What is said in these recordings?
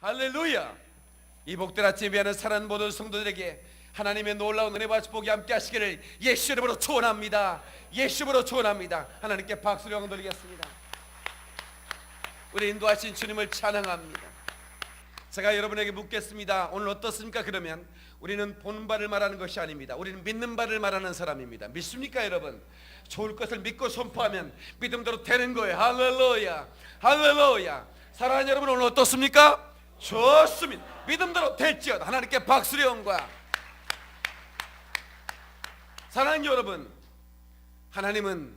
할렐루야. 이 복된 아침 예배하는 사랑하는 모든 성도들에게 하나님의 놀라운 은혜와 축복이 함께 하시기를 예수 이름으로 축원합니다. 예수 이름으로 축원합니다. 하나님께 박수를 영광 돌리겠습니다. 우리 인도하신 주님을 찬양합니다. 제가 여러분에게 묻겠습니다. 오늘 어떻습니까? 그러면 우리는 보는 바를 말하는 것이 아닙니다. 우리는 믿는 바를 말하는 사람입니다. 믿습니까 여러분? 좋을 것을 믿고 선포하면 믿음대로 되는 거예요. 할렐루야, 할렐루야. 사랑하는 여러분, 오늘 어떻습니까? 좋습니다. 믿음대로 될지어다. 하나님께 박수를 영광. 사랑하는 여러분, 하나님은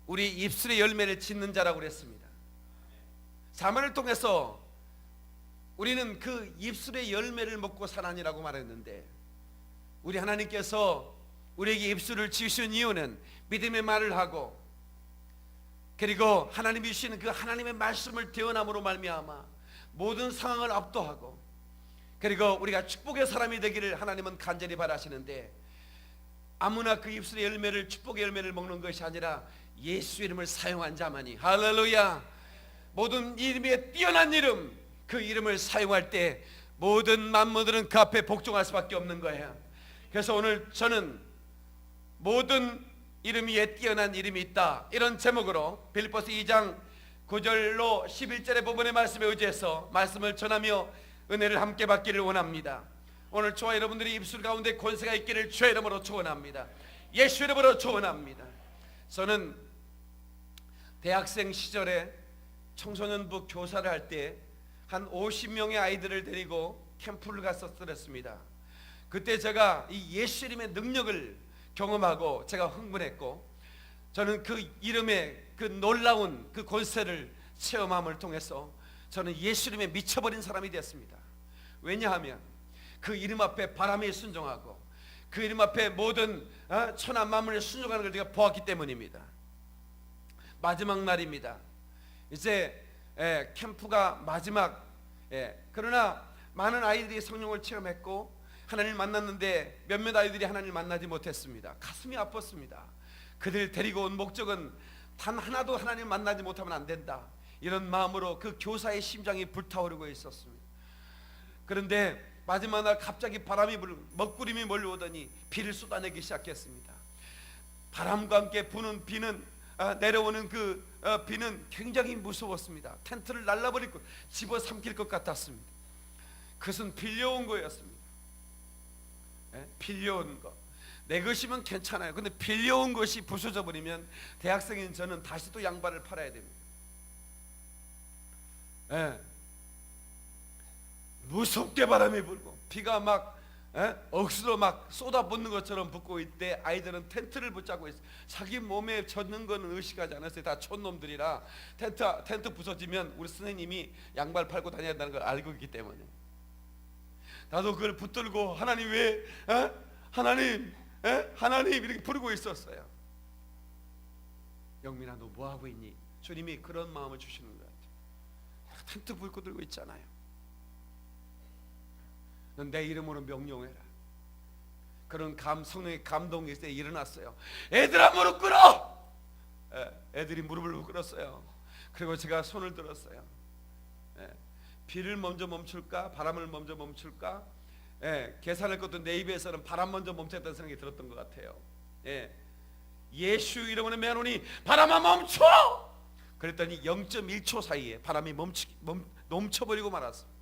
우리 입술의 열매를 짓는 자라고 그랬습니다. 사면을 통해서 우리는 그 입술의 열매를 먹고 사나니라고 말했는데, 우리 하나님께서 우리에게 입술을 지으신 이유는 믿음의 말을 하고, 그리고 하나님이 주시는 그 하나님의 말씀을 대언함으로 말미암아 모든 상황을 압도하고, 그리고 우리가 축복의 사람이 되기를 하나님은 간절히 바라시는데, 아무나 그 입술의 열매를, 축복의 열매를 먹는 것이 아니라 예수 이름을 사용한 자만이, 할렐루야, 모든 이름에 뛰어난 이름, 그 이름을 사용할 때 모든 만물들은 그 앞에 복종할 수밖에 없는 거예요. 그래서 오늘 저는 모든 이름 위에 뛰어난 이름이 있다, 이런 제목으로 빌립보서 2장 9절로 11절의 부분의 말씀에 의지해서 말씀을 전하며 은혜를 함께 받기를 원합니다. 오늘 저와 여러분들이 입술 가운데 권세가 있기를 주의 이름으로 축원합니다. 예수 이름으로 축원합니다. 저는 대학생 시절에 청소년부 교사를 할 때 한 50명의 아이들을 데리고 캠프를 갔었습니다. 그때 제가 이 예수 이름의 능력을 경험하고 제가 흥분했고, 저는 그 이름의 그 놀라운 그 권세를 체험함을 통해서 저는 예수 이름에 미쳐버린 사람이 되었습니다. 왜냐하면 그 이름 앞에 바람에 순종하고 그 이름 앞에 모든 천하 만물에 순종하는 걸 제가 보았기 때문입니다. 마지막 날입니다. 이제 캠프가 마지막, 그러나 많은 아이들이 성령을 체험했고 하나님을 만났는데 몇몇 아이들이 하나님을 만나지 못했습니다. 가슴이 아팠습니다. 그들을 데리고 온 목적은 단 하나도 하나님을 만나지 못하면 안 된다, 이런 마음으로 그 교사의 심장이 불타오르고 있었습니다. 그런데 마지막 날 갑자기 바람이 먹구름이 몰려오더니 비를 쏟아내기 시작했습니다. 바람과 함께 부는 비는 내려오는 그 비는 굉장히 무서웠습니다. 텐트를 날라버리고 집어삼킬 것 같았습니다. 그것은 빌려온 거였습니다. 빌려온 것, 내 것이면 괜찮아요. 근데 빌려온 것이 부서져 버리면 대학생인 저는 다시 또 양발을 팔아야 됩니다. 무섭게 바람이 불고 비가 막 억수로 막 쏟아붓는 것처럼 붓고 있을 때 아이들은 텐트를 붙잡고 있어요. 자기 몸에 젖는 거는 의식하지 않았어요. 다 촌놈들이라 텐트 부서지면 우리 선생님이 양발 팔고 다녀야 한다는 걸 알고 있기 때문에, 나도 그걸 붙들고 하나님 왜 하나님 하나님 이렇게 부르고 있었어요. 영민아, 너 뭐하고 있니? 주님이 그런 마음을 주시는 것 같아요. 텐트 불고 들고 있잖아요. 넌 내 이름으로 명령해라. 그런 성령의 감동이 있을 때 일어났어요. 애들아, 무릎 꿇어! 애들이 무릎을 꿇었어요. 그리고 제가 손을 들었어요. 비를 먼저 멈출까 바람을 먼저 멈출까, 계산할 것도 내 입에서는 바람 먼저 멈췄다는 생각이 들었던 것 같아요. 예수 이름으로 명하노니 바람아 멈춰! 그랬더니 0.1초 사이에 바람이 멈춰버리고 말았어요.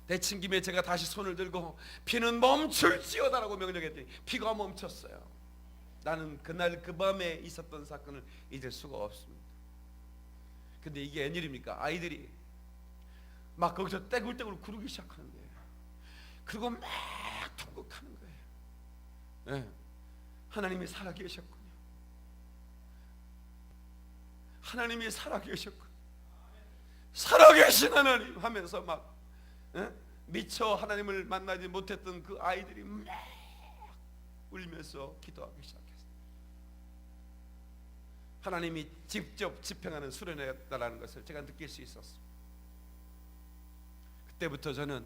대친 김에 제가 다시 손을 들고 비는 멈출지어다라고 명령했더니 비가 멈췄어요. 나는 그날 그 밤에 있었던 사건을 잊을 수가 없습니다. 근데 이게 웬일입니까? 아이들이 막 거기서 떼굴떼굴 구르기 시작하는 거예요. 그리고 막 통곡하는 거예요. 하나님이 살아계셨군요. 하나님이 살아계셨군요. 살아계신 하나님 하면서 막 미처 하나님을 만나지 못했던 그 아이들이 막 울면서 기도하기 시작했어요. 하나님이 직접 집행하는 수련회였다라는 것을 제가 느낄 수 있었어요. 그때부터 저는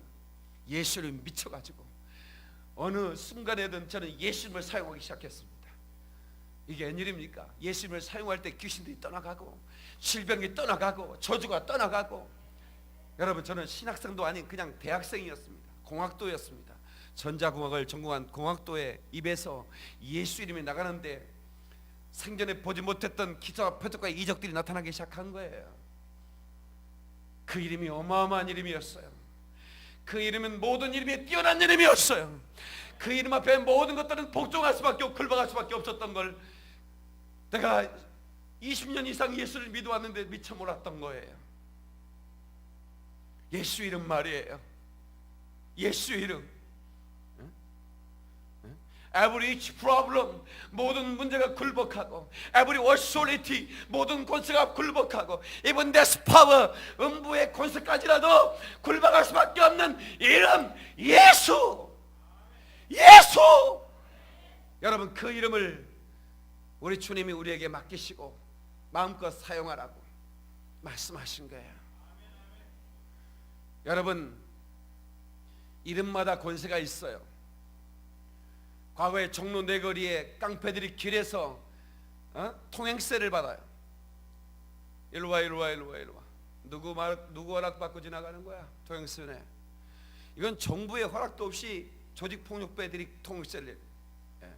예수를 미쳐가지고 어느 순간에든 저는 예수님을 사용하기 시작했습니다. 이게 웬일입니까? 예수님을 사용할 때 귀신들이 떠나가고 질병이 떠나가고 저주가 떠나가고. 여러분, 저는 신학생도 아닌 그냥 대학생이었습니다. 공학도였습니다. 전자공학을 전공한 공학도의 입에서 예수 이름이 나가는데 생전에 보지 못했던 기사와 표적과 이적들이 나타나기 시작한 거예요. 그 이름이 어마어마한 이름이었어요. 그 이름은 모든 이름에 뛰어난 이름이었어요. 그 이름 앞에 모든 것들은 복종할 수밖에 없고 굴복할 수밖에 없었던 걸 내가 20년 이상 예수를 믿어왔는데 미처 몰랐던 거예요. 예수 이름 말이에요. 예수 이름. Every each problem, 모든 문제가 굴복하고, every authority, 모든 권세가 굴복하고, even death power, 음부의 권세까지라도 굴복할 수밖에 없는 이름 예수. 예수. 여러분, 그 이름을 우리 주님이 우리에게 맡기시고 마음껏 사용하라고 말씀하신 거예요. 여러분, 이름마다 권세가 있어요. 과거에 종로 네거리에 깡패들이 길에서 통행세를 받아요. 일로와 일로와 일로와 일로와. 누구 허락 받고 지나가는 거야? 통행세 내. 이건 정부의 허락도 없이 조직폭력배들이 통행세를 내요. 예.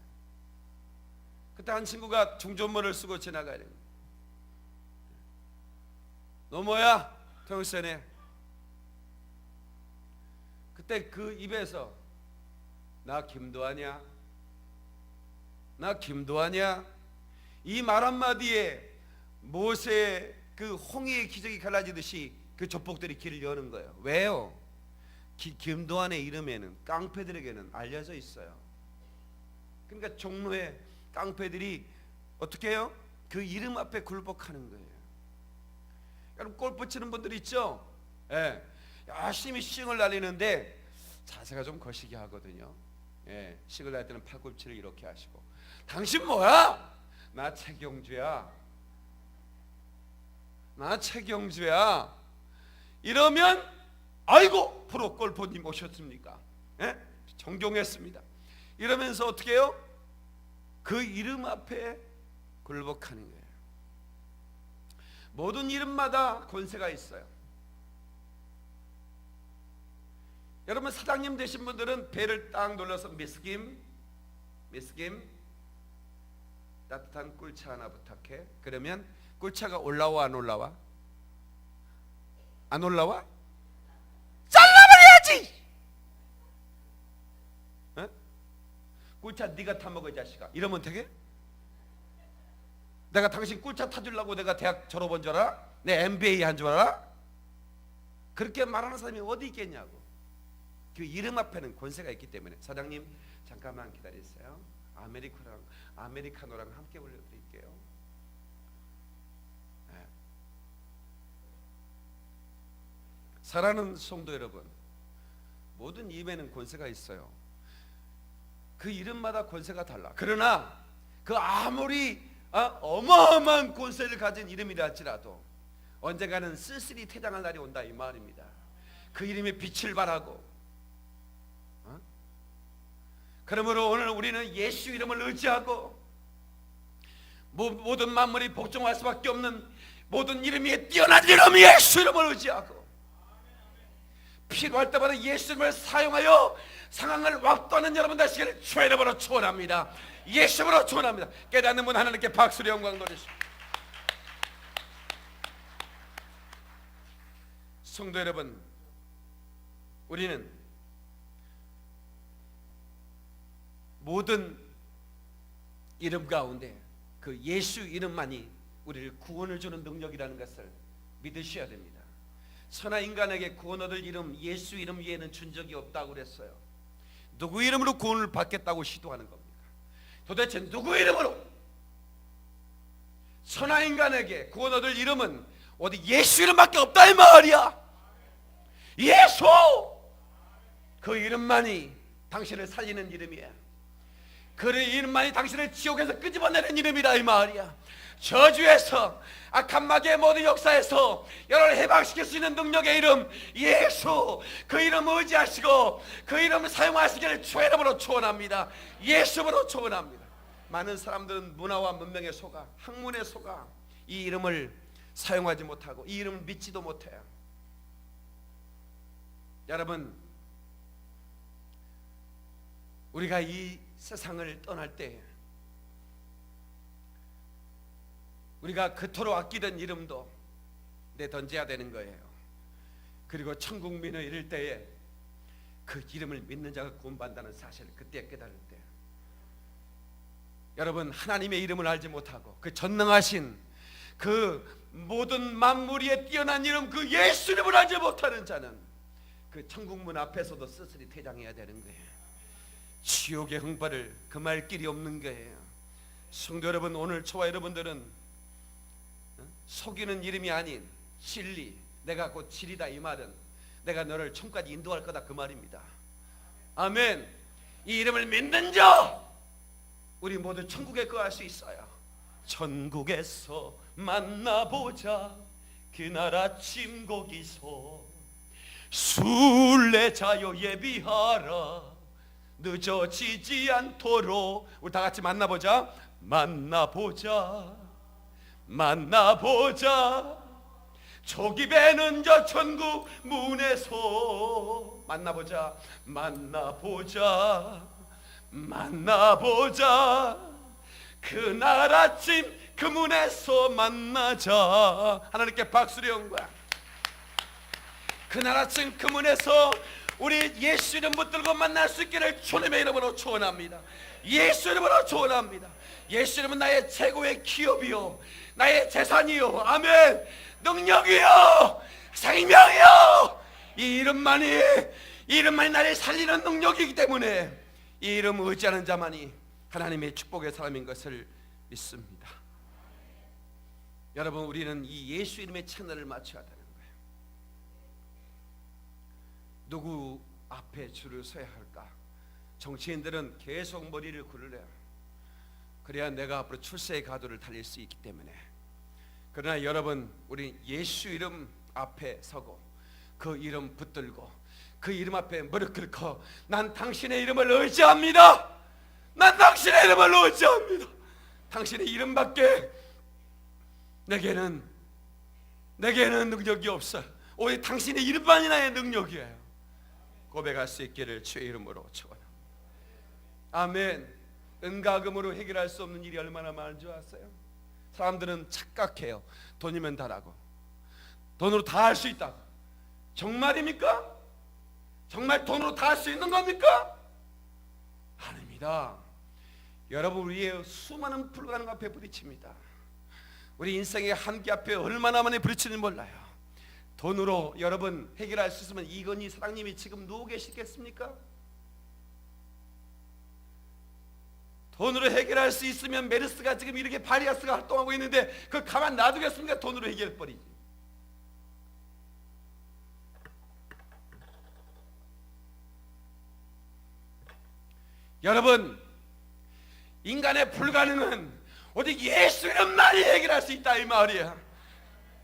그때 한 친구가 중전모를 쓰고 지나가야 돼요. 너 뭐야? 통행세 내. 그때 그 입에서 나 김도하냐? 나 김도하냐? 이 말 한마디에 모세의 그 홍해의 기적이 갈라지듯이 그 족복들이 길을 여는 거예요. 왜요? 김도한의 이름에는 깡패들에게는 알려져 있어요. 그러니까 종로에 깡패들이 어떻게 해요? 그 이름 앞에 굴복하는 거예요. 여러분, 골프 치는 분들 있죠? 예, 열심히 스윙을 날리는데 자세가 좀 거시기 하거든요. 예, 스윙을 날 때는 팔꿈치를 이렇게 하시고, 당신 뭐야? 나 최경주야. 나 최경주야. 이러면 아이고 프로 골퍼님 오셨습니까? 예? 존경했습니다. 이러면서 어떻게 해요? 그 이름 앞에 굴복하는 거예요. 모든 이름마다 권세가 있어요. 여러분, 사장님 되신 분들은 배를 딱 눌러서 미스김 따뜻한 꿀차 하나 부탁해. 그러면 꿀차가 올라와 안 올라와? 안 올라와? 잘라버려야지. 어? 꿀차 네가 타먹어 이 자식아. 이러면 되게? 내가 당신 꿀차 타주려고 내가 대학 졸업한 줄 알아? 내 MBA 한 줄 알아? 그렇게 말하는 사람이 어디 있겠냐고. 그 이름 앞에는 권세가 있기 때문에. 사장님 잠깐만 기다리세요. 아메리카노랑 함께 올려드릴게요. 네. 사랑하는 성도 여러분, 모든 이름에는 권세가 있어요. 그 이름마다 권세가 달라. 그러나 그 아무리 어마어마한 권세를 가진 이름이라 할지라도 언젠가는 쓸쓸히 퇴장할 날이 온다 이 말입니다. 그 이름에 빛을 발하고. 그러므로 오늘 우리는 예수 이름을 의지하고 모든 만물이 복종할 수밖에 없는 모든 이름 위에 뛰어난 이름 예수 이름을 의지하고 필요할 때마다 예수 이름을 사용하여 상황을 확도하는 여러분 되시기를 주의 이름으로 축원합니다. 예수 이름으로 축원합니다. 깨닫는 분 하나님께 박수로 영광 돌리시오. 성도 여러분, 우리는 모든 이름 가운데 그 예수 이름만이 우리를 구원을 주는 능력이라는 것을 믿으셔야 됩니다. 천하 인간에게 구원 얻을 이름 예수 이름 외에는 준 적이 없다고 그랬어요. 누구 이름으로 구원을 받겠다고 시도하는 겁니까? 도대체 누구 이름으로? 천하 인간에게 구원 얻을 이름은 어디 예수 이름밖에 없다 이 말이야. 예수! 그 이름만이 당신을 살리는 이름이야. 그 이름만이 당신을 지옥에서 끄집어내는 이름이다 이 말이야. 저주에서 악한 마귀의 모든 역사에서 여러분을 해방시킬 수 있는 능력의 이름 예수. 그 이름 의지하시고 그 이름을 사용하시기를 주의 이름으로 축원합니다. 예수로 축원합니다. 많은 사람들은 문화와 문명에 속아, 학문에 속아 이 이름을 사용하지 못하고 이 이름을 믿지도 못해요. 여러분, 우리가 이 세상을 떠날 때 우리가 그토록 아끼던 이름도 내던져야 되는 거예요. 그리고 천국민을 이룰 때에 그 이름을 믿는 자가 구원받는다는 사실을 그때 깨달을 때, 여러분, 하나님의 이름을 알지 못하고 그 전능하신 그 모든 만물 위에 뛰어난 이름, 그 예수 이름을 알지 못하는 자는 그 천국문 앞에서도 스스로 퇴장해야 되는 거예요. 지옥의 흥발을 금할 길이 없는 거예요. 성도 여러분, 오늘 저와 여러분들은 속이는 이름이 아닌 진리, 내가 곧 진리다, 이 말은 내가 너를 천국까지 인도할 거다, 그 말입니다. 아멘. 이 이름을 믿는 자, 우리 모두 천국에 거할 수 있어요. 천국에서 만나보자, 그날 아침 거기서 순례자여 예비하라, 늦어지지 않도록. 우리 다 같이 만나보자. 만나보자, 만나보자, 저기 배는 저 천국 문에서. 만나보자, 만나보자, 만나보자, 그날 아침 그 문에서 만나자. 하나님께 박수를 한 거야. 그날 아침 그 문에서 우리 예수 이름 붙들고 만날 수 있기를 주님의 이름으로 축원합니다. 예수 이름으로 축원합니다. 예수 이름은 나의 최고의 기업이요, 나의 재산이요, 아멘, 능력이요, 생명이요. 이 이름만이 나를 살리는 능력이기 때문에 이 이름 의지하는 자만이 하나님의 축복의 사람인 것을 믿습니다. 여러분, 우리는 이 예수 이름의 채널을 맞춰야 되는 거예요. 누구 앞에 줄을 서야 할까? 정치인들은 계속 머리를 굴려요. 그래야 내가 앞으로 출세의 가도를 달릴 수 있기 때문에. 그러나 여러분, 우리 예수 이름 앞에 서고 그 이름 붙들고 그 이름 앞에 무릎 꿇고, 난 당신의 이름을 의지합니다. 난 당신의 이름을 의지합니다. 당신의 이름밖에 내게는 능력이 없어요. 오직 당신의 이름만이 나의 능력이에요. 고백할 수 있기를 주의 이름으로 축원합니다. 아멘. 은가금으로 해결할 수 없는 일이 얼마나 많은 줄 아세요? 사람들은 착각해요. 돈이면 다라고, 돈으로 다 할 수 있다. 정말입니까? 정말 돈으로 다 할 수 있는 겁니까? 아닙니다. 여러분, 우리의 수많은 불가능 앞에 부딪힙니다. 우리 인생의 한계 앞에 얼마나 많이 부딪히는지 몰라요. 돈으로 여러분 해결할 수 있으면 이건희 사장님이 지금 누워 계시겠습니까? 돈으로 해결할 수 있으면 메르스가 지금 이렇게 바리아스가 활동하고 있는데 그걸 가만 놔두겠습니까? 돈으로 해결해버리지. 여러분, 인간의 불가능은 오직 예수 이름만이 해결할 수 있다, 이 말이야.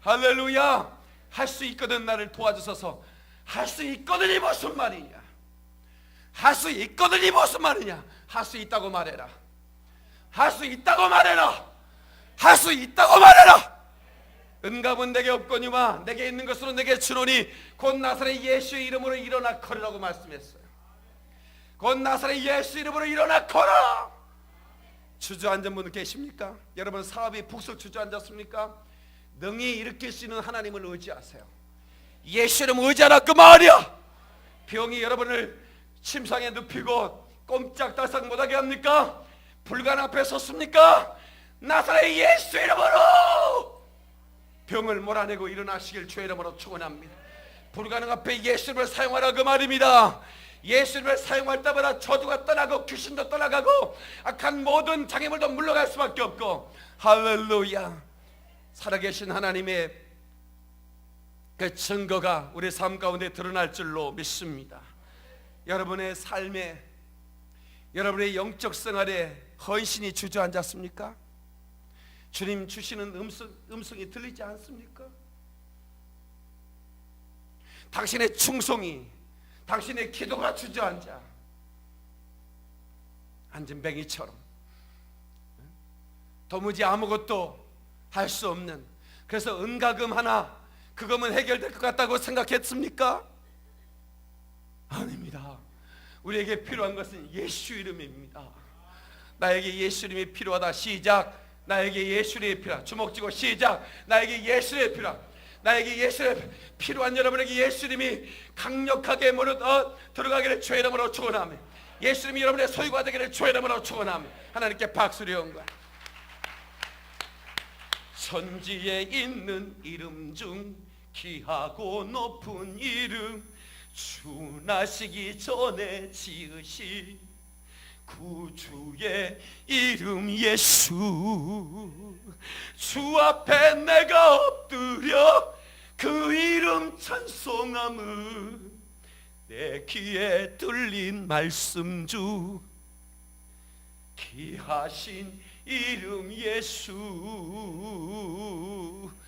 할렐루야. 할 수 있거든, 나를 도와주소서. 할 수 있거든이 무슨 말이냐? 할 수 있거든이 무슨 말이냐? 할 수 있다고 말해라. 할 수 있다고 말해라. 할 수 있다고 말해라. 은갑은 내게 없거니와 내게 있는 것으로 내게 주노니 곧 나사렛 예수의 이름으로 일어나 걸으라고 말씀했어요. 곧 나사렛 예수 이름으로 일어나 걸어. 주저앉은 분 계십니까? 여러분, 사업이 푹 주저앉았습니까? 능히 일으킬 수 있는 하나님을 의지하세요. 예수 이름 의지하라, 그 말이야. 병이 여러분을 침상에 눕히고 꼼짝달싹 못하게 합니까? 불가능 앞에 섰습니까? 나사렛 예수 이름으로 병을 몰아내고 일어나시길 주의 이름으로 축원합니다. 불가능 앞에 예수 이름을 사용하라, 그 말입니다. 예수 이름을 사용할 때마다 저주가 떠나고 귀신도 떠나가고 악한 모든 장애물도 물러갈 수밖에 없고. 할렐루야. 살아계신 하나님의 그 증거가 우리 삶 가운데 드러날 줄로 믿습니다. 여러분의 삶에, 여러분의 영적 생활에 헌신이 주저앉았습니까? 주님 주시는 음성이 들리지 않습니까? 당신의 충성이, 당신의 기도가 주저앉아 앉은 뱅이처럼 도무지 아무것도 할 수 없는, 그래서 은가금 하나 그거면 해결될 것 같다고 생각했습니까? 아닙니다. 우리에게 필요한 것은 예수 이름입니다. 나에게 예수 이름이 필요하다. 시작. 나에게 예수 이름이 필요하다. 주먹 쥐고 시작. 나에게 예수 이름이 필요하다. 나에게 예수 이름이 필요한 여러분에게 예수 이름이 강력하게 들어가기를 주의 이름으로 축원하며, 예수 이름이 여러분의 소유가 되기를 주의 이름으로 축원하며 하나님께 박수를 연구하라. 천지에 있는 이름 중 귀하고 높은 이름, 주 나시기 전에 지으신 구주의 이름 예수. 주 앞에 내가 엎드려 그 이름 찬송함을 내 귀에 들린 말씀 주, 귀하신 이름 예수.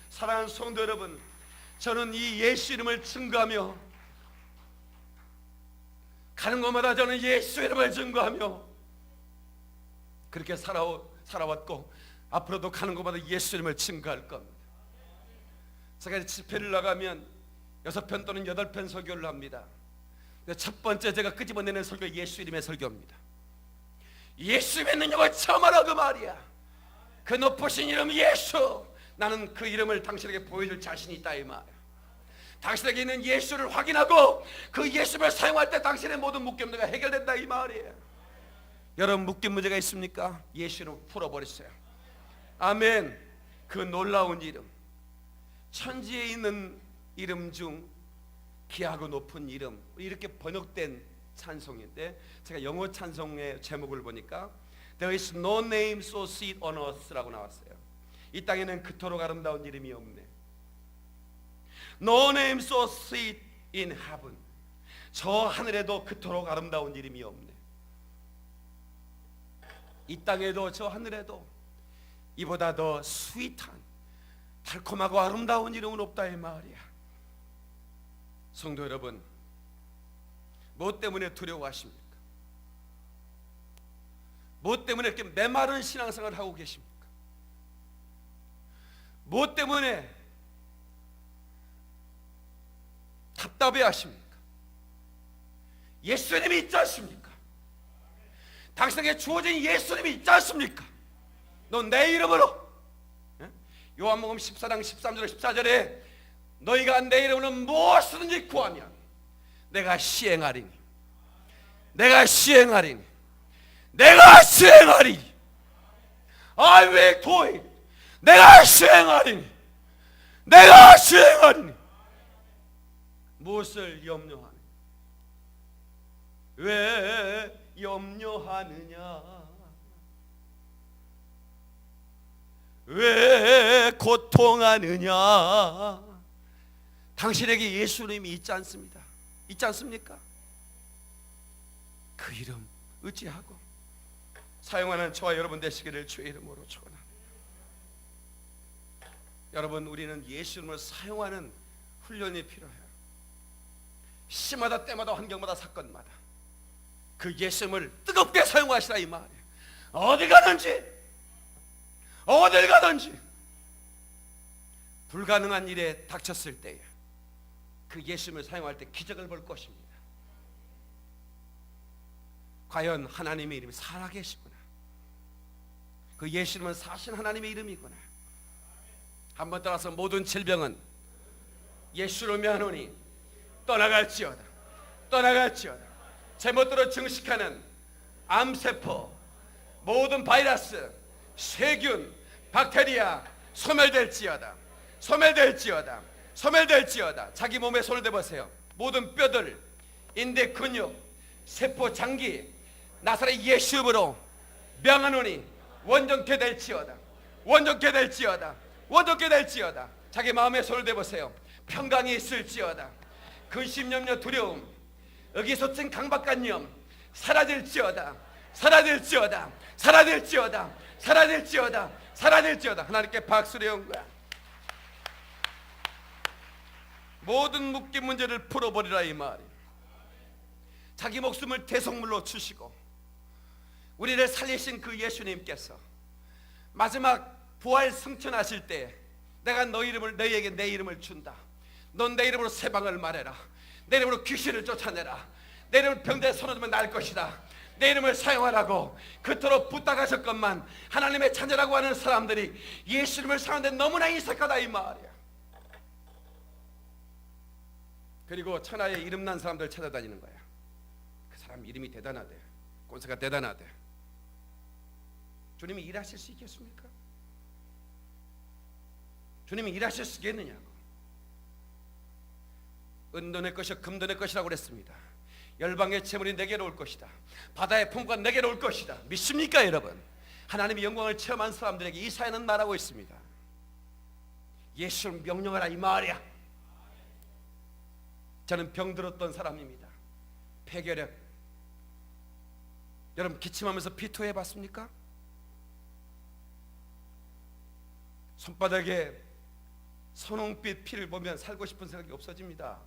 사랑하는 성도 여러분, 저는 이 예수 이름을 증거하며 가는 곳마다 저는 예수 이름을 증거하며 그렇게 살아왔고 앞으로도 가는 곳마다 예수 이름을 증거할 겁니다. 제가 집회를 나가면 6편 또는 8편 설교를 합니다. 첫 번째 제가 끄집어내는 설교 예수 이름의 설교입니다. 예수 믿느냐고 처음 알아 그 말이야. 그 높으신 이름 예수, 나는 그 이름을 당신에게 보여줄 자신이 있다 이 말이야. 당신에게 있는 예수를 확인하고 그 예수를 사용할 때 당신의 모든 묶임 문제가 해결된다 이 말이에요. 여러분 묶임 문제가 있습니까? 예수로 풀어버리세요. 아멘. 그 놀라운 이름, 천지에 있는 이름 중 귀하고 높은 이름, 이렇게 번역된 찬송인데 제가 영어 찬송의 제목을 보니까 There is no name so sweet on earth라고 나왔어요. 이 땅에는 그토록 아름다운 이름이 없네. No name so sweet in heaven. 저 하늘에도 그토록 아름다운 이름이 없네. 이 땅에도 저 하늘에도 이보다 더 스윗한, 달콤하고 아름다운 이름은 없다 이 말이야. 성도 여러분, 무엇 때문에 두려워하십니까? 무엇 때문에 이렇게 메마른 신앙생활을 하고 계십니까? 무엇 때문에 답답해 하십니까? 예수님이 있지 않습니까? 당신에게 주어진 예수님이 있지 않습니까? 너 내 이름으로, 요한복음 14장 13절 14절에 너희가 내 이름으로 무엇이든지 구하면 내가 시행하리니, 내가 시행하리니, 내가 시행하리니, I will do it. 내가 시행하리니, 내가 시행하리니. 무엇을 염려하느냐? 왜 염려하느냐? 왜 고통하느냐? 당신에게 예수님이 있지 않습니다. 있지 않습니까? 그 이름 의지하고 사용하는 저와 여러분 되시기를 주의 이름으로 축원합니다. 여러분, 우리는 예수님을 사용하는 훈련이 필요해요. 시마다 때마다 환경마다 사건마다 그 예수님을 뜨겁게 사용하시라 이 말이에요. 어디 가든지 불가능한 일에 닥쳤을 때에 그 예수님을 사용할 때 기적을 볼 것입니다. 과연 하나님의 이름이 살아계시구나. 그 예수님은 사신 하나님의 이름이구나. 한번 따라서 모든 질병은 예수로 명하노니 떠나갈지어다. 떠나갈지어다. 제멋대로 증식하는 암세포, 모든 바이러스, 세균, 박테리아 소멸될지어다. 소멸될지어다. 소멸될지어다. 자기 몸에 손을 대보세요. 모든 뼈들, 인대, 근육, 세포, 장기 나사렛 예수 이름으로 명하노니 원정케 될지어다. 원정케 될지어다. 원정케 될지어다. 자기 마음에 손을 대보세요. 평강이 있을지어다. 근심, 염려, 두려움, 의기소침, 강박관념 사라질지어다. 사라질지어다. 사라질지어다. 사라질지어다. 사라질지어다. 하나님께 박수를 연구야. 모든 묶인 문제를 풀어버리라 이 말이에요. 자기 목숨을 대속물로 주시고 우리를 살리신 그 예수님께서 마지막 부활 승천하실 때 내가 너희에게 내 이름을 준다. 넌 내 이름으로 세방을 말해라. 내 이름으로 귀신을 쫓아내라. 내 이름을 병자에 손을 날 것이다. 내 이름을 사용하라고 그토록 부탁하셨건만 하나님의 자녀라고 하는 사람들이 예수 이름을 사용하는데 너무나 인색하다 이 말이야. 그리고 천하에 이름난 사람들 찾아다니는 거야. 그 사람 이름이 대단하대. 꼰세가 대단하대. 주님이 일하실 수 있겠습니까? 주님이 일하실 수 있겠느냐고. 은도 내 것이요 금도 내 것이라고 그랬습니다. 열방의 재물이 내게로 올 것이다. 바다의 풍부가 내게로 올 것이다. 믿습니까 여러분? 하나님의 영광을 체험한 사람들에게 이 사연은 말하고 있습니다. 예수를 명령하라 이 말이야. 저는 병들었던 사람입니다. 폐결핵. 여러분 기침하면서 피토해 봤습니까? 손바닥에 선홍빛 피를 보면 살고 싶은 생각이 없어집니다.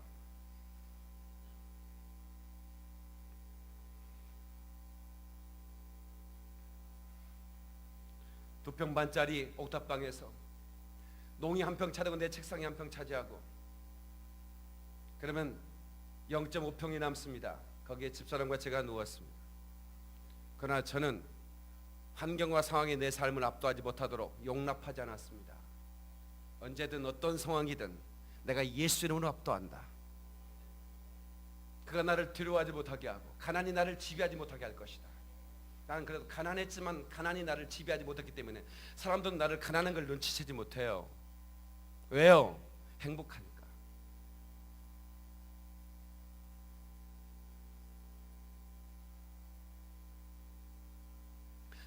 두 평 반짜리 옥탑방에서 농이 한 평 차지하고 내 책상이 한 평 차지하고 그러면 0.5평이 남습니다. 거기에 집사람과 제가 누웠습니다. 그러나 저는 환경과 상황이 내 삶을 압도하지 못하도록 용납하지 않았습니다. 언제든 어떤 상황이든 내가 예수 이름으로 압도한다. 그가 나를 두려워하지 못하게 하고 가난이 나를 지배하지 못하게 할 것이다. 나는 그래도 가난했지만 가난이 나를 지배하지 못했기 때문에 사람들은 나를 가난한 걸 눈치채지 못해요. 왜요? 행복하니까.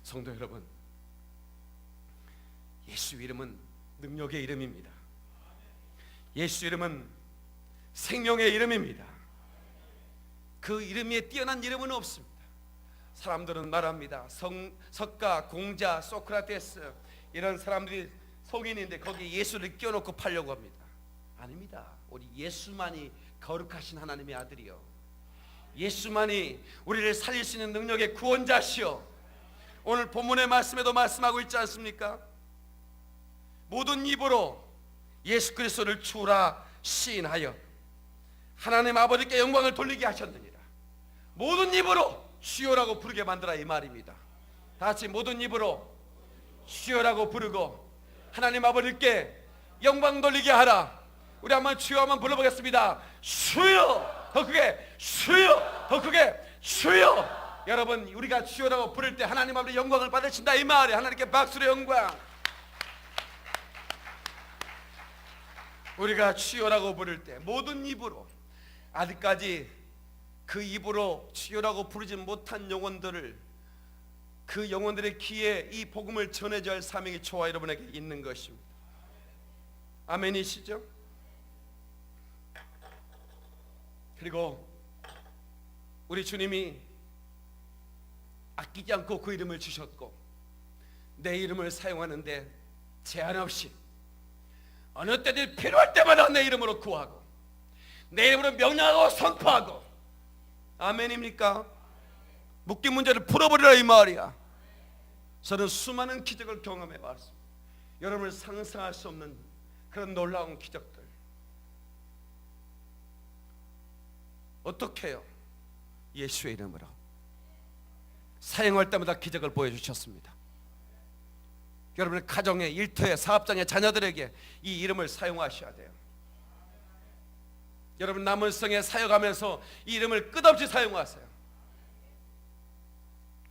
성도 여러분, 예수 이름은 능력의 이름입니다. 예수 이름은 생명의 이름입니다. 그 이름 위에 뛰어난 이름은 없습니다. 사람들은 말합니다. 석가, 공자, 소크라테스 이런 사람들이 성인인데 거기에 예수를 끼워놓고 팔려고 합니다. 아닙니다. 우리 예수만이 거룩하신 하나님의 아들이요, 예수만이 우리를 살릴 수 있는 능력의 구원자시요. 오늘 본문의 말씀에도 말씀하고 있지 않습니까? 모든 입으로 예수 그리스도를 주라 시인하여 하나님 아버지께 영광을 돌리게 하셨느니라. 모든 입으로 주여라고 부르게 만들라 이 말입니다. 다 같이 모든 입으로 주여라고 부르고 하나님 아버지께 영광 돌리게 하라. 우리 한번 주여 한번 불러보겠습니다. 주여! 더 크게 주여! 더 크게 주여! 여러분 우리가 주여라고 부를 때 하나님 아버지 영광을 받으신다 이 말이에요. 하나님께 박수로 영광. 우리가 주여라고 부를 때 모든 입으로, 아직까지 그 입으로 주여라고 부르지 못한 영혼들을, 그 영혼들의 귀에 이 복음을 전해줘야 할 사명이 저와 여러분에게 있는 것입니다. 아멘이시죠? 그리고 우리 주님이 아끼지 않고 그 이름을 주셨고 내 이름을 사용하는데 제한 없이 어느 때든 필요할 때마다 내 이름으로 구하고 내 이름으로 명령하고 선포하고. 아멘입니까? 묶인 문제를 풀어버리라 이 말이야. 저는 수많은 기적을 경험해 봤습니다. 여러분을 상상할 수 없는 그런 놀라운 기적들. 어떻게 해요? 예수의 이름으로 사용할 때마다 기적을 보여주셨습니다. 여러분의 가정에, 일터에, 사업장에, 자녀들에게 이 이름을 사용하셔야 돼요. 여러분 남은 성에 사역하면서 이 이름을 끝없이 사용하세요.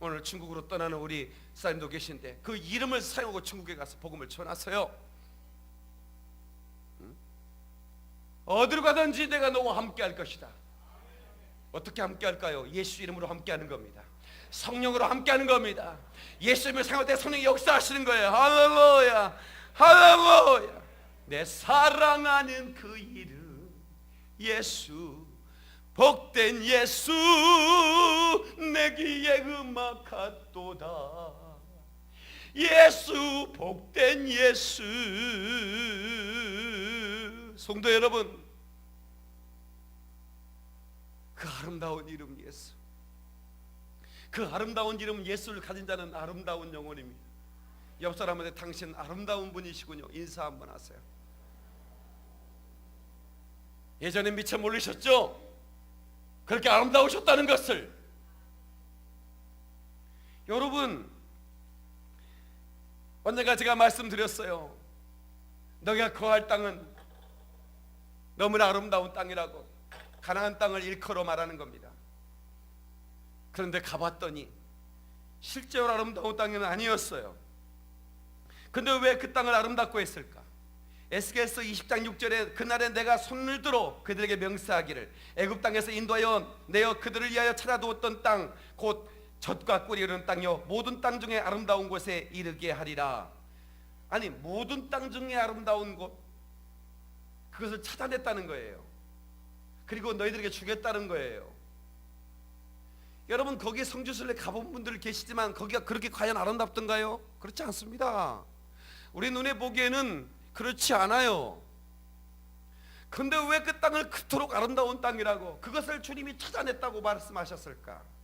오늘 중국으로 떠나는 우리 사람도 계신데 그 이름을 사용하고 중국에 가서 복음을 전하세요. 어디로 가든지 내가 너와 함께 할 것이다. 어떻게 함께 할까요? 예수 이름으로 함께 하는 겁니다. 성령으로 함께 하는 겁니다. 예수 이름을 사용할 때 성령이 역사하시는 거예요. 할렐루야, 할렐루야. 내 사랑하는 그 이름 예수, 복된 예수, 내 귀에 음악하도다. 예수, 복된 예수. 성도 여러분, 그 아름다운 이름 예수, 그 아름다운 이름 예수를 가진 자는 아름다운 영혼입니다. 옆 사람한테 당신 아름다운 분이시군요 인사 한번 하세요. 예전에 미처 모르셨죠? 그렇게 아름다우셨다는 것을. 여러분, 언젠가 제가 말씀드렸어요. 너가 거할 땅은 너무나 아름다운 땅이라고, 가나안 땅을 일컬어 말하는 겁니다. 그런데 가봤더니 실제로 아름다운 땅은 아니었어요. 근데 왜 그 땅을 아름답고 했을까? 에스겔서 20장 6절에 그날에 내가 손을 들어 그들에게 명세하기를 애굽 땅에서 인도하여 내어 그들을 위하여 찾아두었던 땅 곧 젖과 꿀이 흐르는 땅이요 모든 땅 중에 아름다운 곳에 이르게 하리라. 아니, 모든 땅 중에 아름다운 곳, 그것을 찾아냈다는 거예요. 그리고 너희들에게 주겠다는 거예요. 여러분, 거기 성지순례 가본 분들 계시지만 거기가 그렇게 과연 아름답던가요? 그렇지 않습니다. 우리 눈에 보기에는 그렇지 않아요. 그런데 왜 그 땅을 그토록 아름다운 땅이라고, 그것을 주님이 찾아냈다고 말씀하셨을까?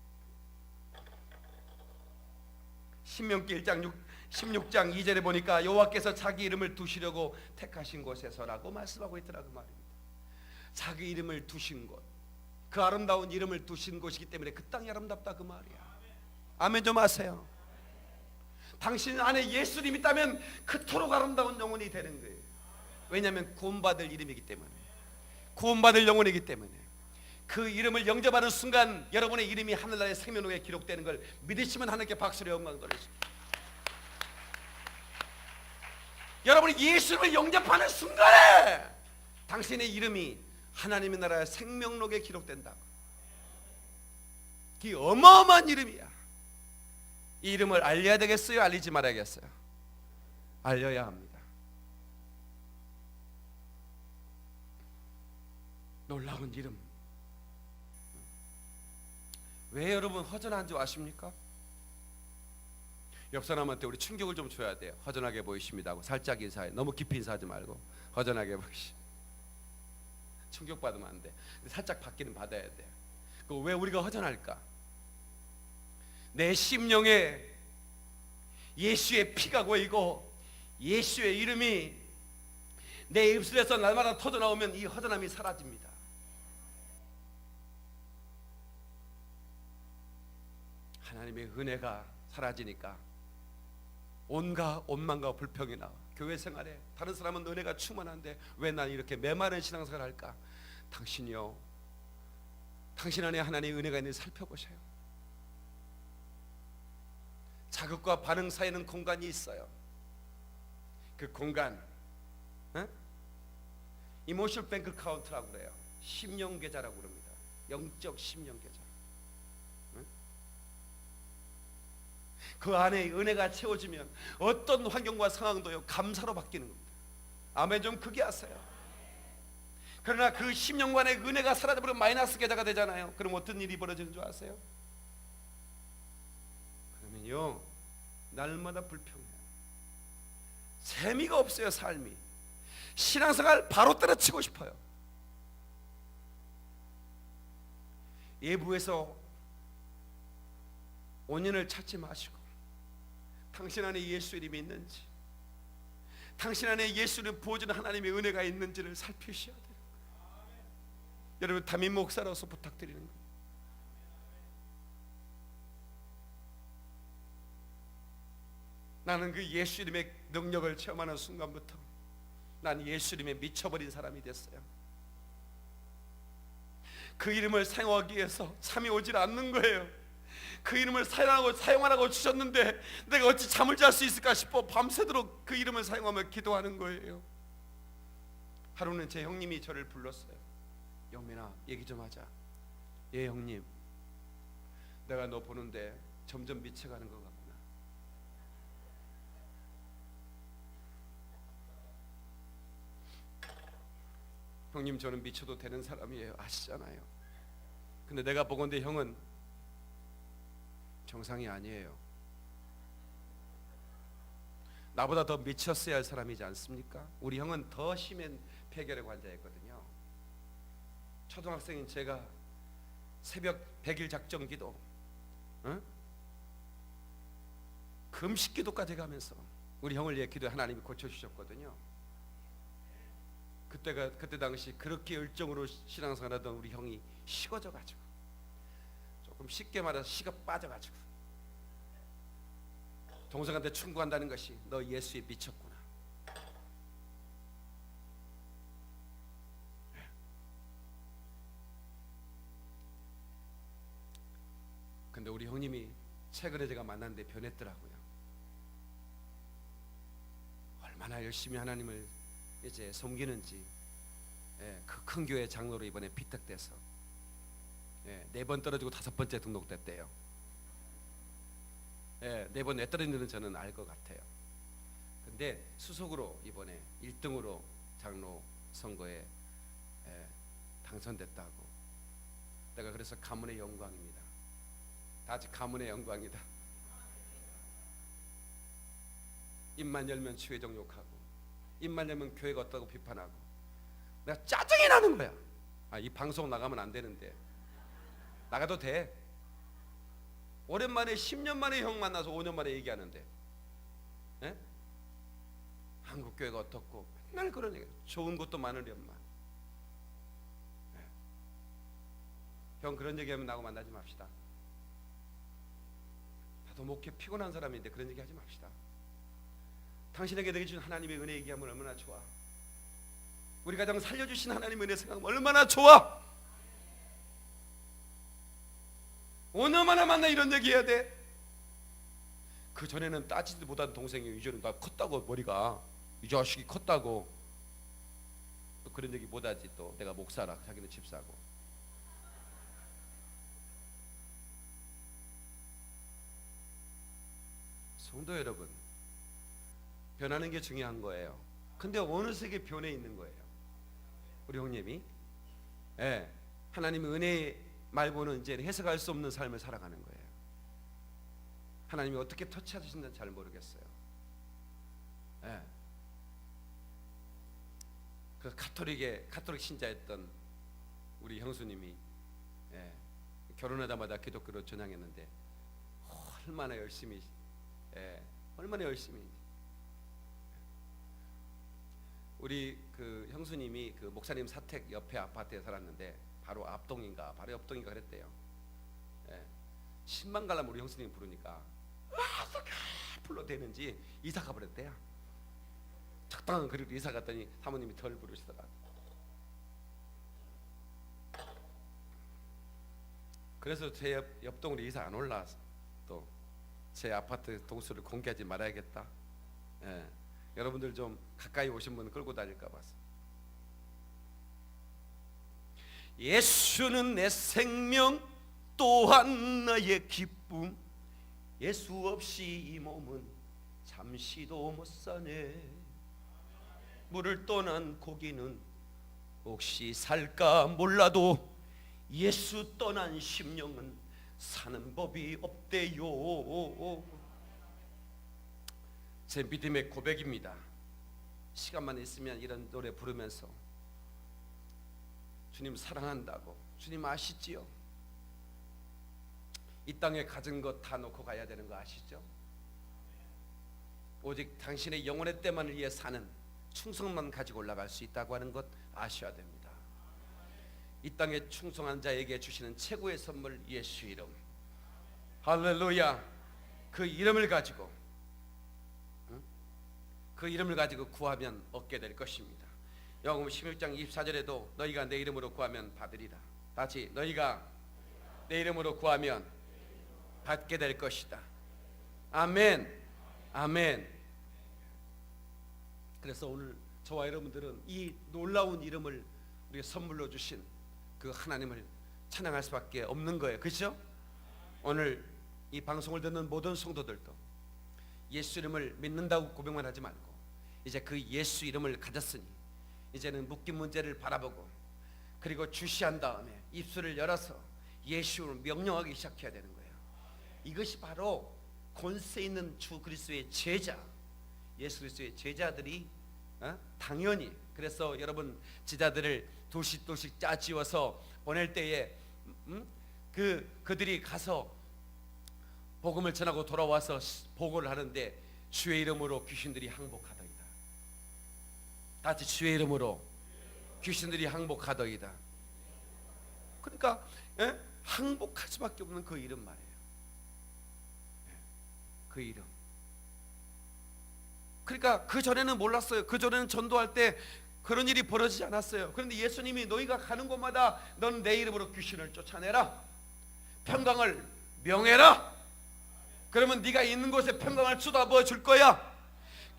신명기 16장 2절에 보니까 여호와께서 자기 이름을 두시려고 택하신 곳에서라고 말씀하고 있더라고 말입니다. 자기 이름을 두신 곳, 그 아름다운 이름을 두신 곳이기 때문에 그 땅이 아름답다 그 말이야. 아멘 좀 하세요. 당신 안에 예수님이 있다면 그토록 아름다운 영혼이 되는 거예요. 왜냐하면 구원받을 이름이기 때문에, 구원받을 영혼이기 때문에. 그 이름을 영접하는 순간 여러분의 이름이 하늘나라의 생명록에 기록되는 걸 믿으시면 하나님께 박수로 영광 돌리십시오. 여러분이 예수님을 영접하는 순간에 당신의 이름이 하나님의 나라의 생명록에 기록된다. 그 어마어마한 이름이야. 이 이름을 알려야 되겠어요? 알리지 말아야겠어요? 알려야 합니다. 놀라운 이름. 왜 여러분 허전한 줄 아십니까? 옆 사람한테 우리 충격을 좀 줘야 돼요. 허전하게 보이십니다 하고 살짝 인사해. 너무 깊이 인사하지 말고 허전하게 보이시. 충격받으면 안 돼. 살짝 받기는 받아야 돼. 왜 우리가 허전할까? 내 심령에 예수의 피가 고이고 예수의 이름이 내 입술에서 날마다 터져나오면 이 허전함이 사라집니다. 하나님의 은혜가 사라지니까 온갖 원망과 불평이 나와. 교회 생활에 다른 사람은 은혜가 충만한데 왜 난 이렇게 메마른 신앙생활을 할까? 당신이요, 당신 안에 하나님의 은혜가 있는지 살펴보세요. 자극과 반응 사이에는 공간이 있어요. 그 공간, 이모셔널 뱅크 카운트라고 그래요. 심령 계좌라고 그럽니다. 영적 심령 계좌. 그 안에 은혜가 채워지면 어떤 환경과 상황도요 감사로 바뀌는 겁니다. 아멘 좀 크게 하세요. 그러나 그 심령관의 은혜가 사라져버리면 마이너스 계좌가 되잖아요. 그럼 어떤 일이 벌어지는 줄 아세요? 그러면요 날마다 불평해요. 재미가 없어요. 삶이. 신앙생활 바로 때려치고 싶어요. 예부에서 원인을 찾지 마시고 당신 안에 예수 이름이 있는지, 당신 안에 예수를 부어주는 하나님의 은혜가 있는지를 살피셔야 돼요. 여러분 담임 목사로서 부탁드리는 거예요. 나는 그 예수 이름의 능력을 체험하는 순간부터 난 예수 이름에 미쳐버린 사람이 됐어요. 그 이름을 사용하기 위해서 잠이 오질 않는 거예요. 그 이름을 사용하라고 주셨는데 내가 어찌 잠을 잘 수 있을까 싶어 밤새도록 그 이름을 사용하며 기도하는 거예요. 하루는 제 형님이 저를 불렀어요. 영민아 얘기 좀 하자. 예 형님, 내가 너 보는데 점점 미쳐가는 것 같구나. 형님 저는 미쳐도 되는 사람이에요. 아시잖아요. 근데 내가 보건대 형은 정상이 아니에요. 나보다 더 미쳤어야 할 사람이지 않습니까? 우리 형은 더 심한 폐결핵 환자였거든요. 초등학생인 제가 새벽 100일 작정 기도, 금식 기도까지 가면서 우리 형을 위해 기도해 하나님이 고쳐주셨거든요. 그때 당시 그렇게 열정으로 신앙생활하던 우리 형이 식어져가지고, 조금 쉽게 말해서 씨가 빠져가지고 동생한테 충고한다는 것이 너 예수에 미쳤구나. 근데 우리 형님이 최근에 제가 만났는데 변했더라고요. 얼마나 열심히 하나님을 이제 섬기는지. 그 큰 교회 장로로 이번에 피택돼서 4번 떨어지고 5번째 등록됐대요. 4번 왜 떨어지는지는 저는 알 것 같아요. 근데 수석으로 이번에 1등으로 장로 선거에 당선됐다고. 내가 그래서 가문의 영광입니다. 다 같이 가문의 영광이다. 입만 열면 최종 욕하고, 입만 열면 교회가 어떻다고 비판하고, 내가 짜증이 나는 거야. 이 방송 나가면 안 되는데 나가도 돼. 오랜만에 10년 만에 형 만나서 5년 만에 얘기하는데, 한국 교회가 어떻고 맨날 그런 얘기. 좋은 것도 많으련만. 형 그런 얘기하면 나하고 만나지 맙시다. 나도 목회 피곤한 사람인데 그런 얘기 하지 맙시다. 당신에게 내게 주신 하나님의 은혜 얘기하면 얼마나 좋아. 우리 가정 살려주신 하나님의 은혜 생각하면 얼마나 좋아. 얼마나 만나 이런 얘기 해야 돼. 그 전에는 따지도 못한 동생이 이제는 나 컸다고, 머리가 이 자식이 컸다고. 또 그런 얘기 못하지. 또 내가 목사라, 자기는 집사고. 성도 여러분, 변하는 게 중요한 거예요. 근데 어느 세계 변해 있는 거예요. 우리 형님이 하나님의 은혜 말고는 이제 해석할 수 없는 삶을 살아가는 거예요. 하나님이 어떻게 터치하시는지 잘 모르겠어요. 그 가톨릭 신자였던 우리 형수님이 결혼하자마자 기독교로 전향했는데 얼마나 열심히 우리 그 형수님이 그 목사님 사택 옆에 아파트에 살았는데 바로 옆동인가 그랬대요. 10만 갈라면 우리 형수님 부르니까 불러대는지 이사 가버렸대요. 적당한 거리로 이사 갔더니 사모님이 덜 부르시더라. 그래서 제 옆동으로 이사 안 올라와서 또 제 아파트 동수를 공개하지 말아야겠다. 여러분들 좀 가까이 오신 분 끌고 다닐까 봐서. 예수는 내 생명 또한 나의 기쁨. 예수 없이 이 몸은 잠시도 못 사네. 물을 떠난 고기는 혹시 살까 몰라도 예수 떠난 심령은 사는 법이 없대요. 제 믿음의 고백입니다. 시간만 있으면 이런 노래 부르면서 주님 사랑한다고. 주님 아시지요? 이 땅에 가진 것 다 놓고 가야 되는 거 아시죠? 오직 당신의 영혼의 때만을 위해 사는 충성만 가지고 올라갈 수 있다고 하는 것 아셔야 됩니다. 이 땅에 충성한 자에게 주시는 최고의 선물, 예수 이름. 할렐루야. 그 이름을 가지고 구하면 얻게 될 것입니다. 요한복음 16장 24절에도 너희가 내 이름으로 구하면 받으리라. 다시 너희가 내 이름으로 구하면 받게 될 것이다. 아멘. 아멘. 그래서 오늘 저와 여러분들은 이 놀라운 이름을 우리가 선물로 주신 그 하나님을 찬양할 수밖에 없는 거예요. 그렇죠? 오늘 이 방송을 듣는 모든 성도들도 예수 이름을 믿는다고 고백만 하지 말고 이제 그 예수 이름을 가졌으니 이제는 묶인 문제를 바라보고 그리고 주시한 다음에 입술을 열어서 예수를 명령하기 시작해야 되는 거예요. 이것이 바로 권세 있는 주 그리스도의 제자, 예수 그리스도의 제자들이 당연히, 그래서 여러분 제자들을 둘씩 짜지워서 보낼 때에 그들이 가서 복음을 전하고 돌아와서 보고를 하는데 주의 이름으로 귀신들이 항복하더이다. 다 같이 주의 이름으로 귀신들이 항복하더이다. 그러니까 항복할 수밖에 없는 그 이름 말이에요. 그 이름. 그러니까 그 전에는 몰랐어요. 그 전에는 전도할 때 그런 일이 벌어지지 않았어요. 그런데 예수님이 너희가 가는 곳마다 너는 내 이름으로 귀신을 쫓아내라, 평강을 명해라. 그러면 네가 있는 곳에 평강을 쏟아부어 줄 거야.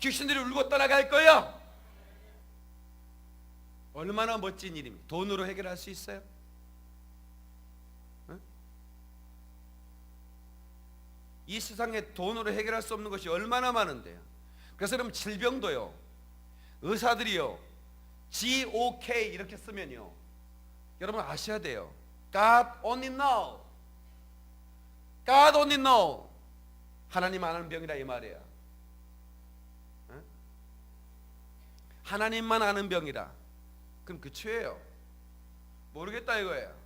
귀신들이 울고 떠나갈 거야. 얼마나 멋진 일입니까? 돈으로 해결할 수 있어요? 이 세상에 돈으로 해결할 수 없는 것이 얼마나 많은데요. 그래서 여러분, 질병도요, 의사들이요, GOK 이렇게 쓰면요, 여러분 아셔야 돼요. God only know. God only know. 하나님 아는 병이라 이 말이야. 하나님만 아는 병이라. 그럼 그 죄예요. 모르겠다 이거예요.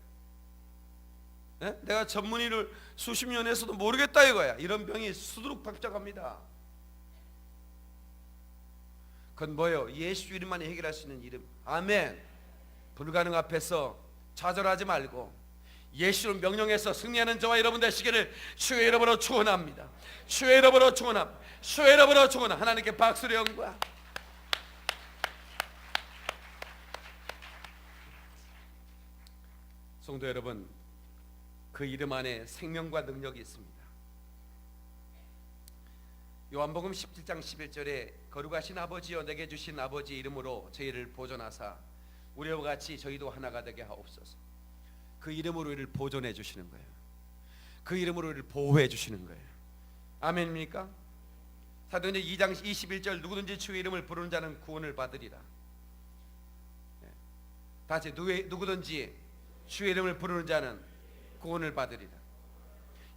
내가 전문의를 수십 년 했어도 모르겠다 이거야. 이런 병이 수두룩 박작합니다. 그건 뭐예요? 예수 이름만이 해결할 수 있는 이름. 아멘. 불가능 앞에서 좌절하지 말고 예수를 명령해서 승리하는 저와 여러분 되시기를 주의 이름으로 축원합니다. 주의 이름으로 축원합니다. 주의 이름으로 축원합니다. 하나님께 박수를 영광. 성도 여러분, 그 이름 안에 생명과 능력이 있습니다. 요한복음 17장 11절에 거룩하신 아버지여 내게 주신 아버지 이름으로 저희를 보존하사 우리와 같이 저희도 하나가 되게 하옵소서. 그 이름으로 우리를 보존해 주시는 거예요. 그 이름으로 우리를 보호해 주시는 거예요. 아멘입니까? 사도행전 2장 21절 누구든지 주의 이름을 부르는 자는 구원을 받으리라. 다시 누구든지 주의 이름을 부르는 자는 구원을 받으리라.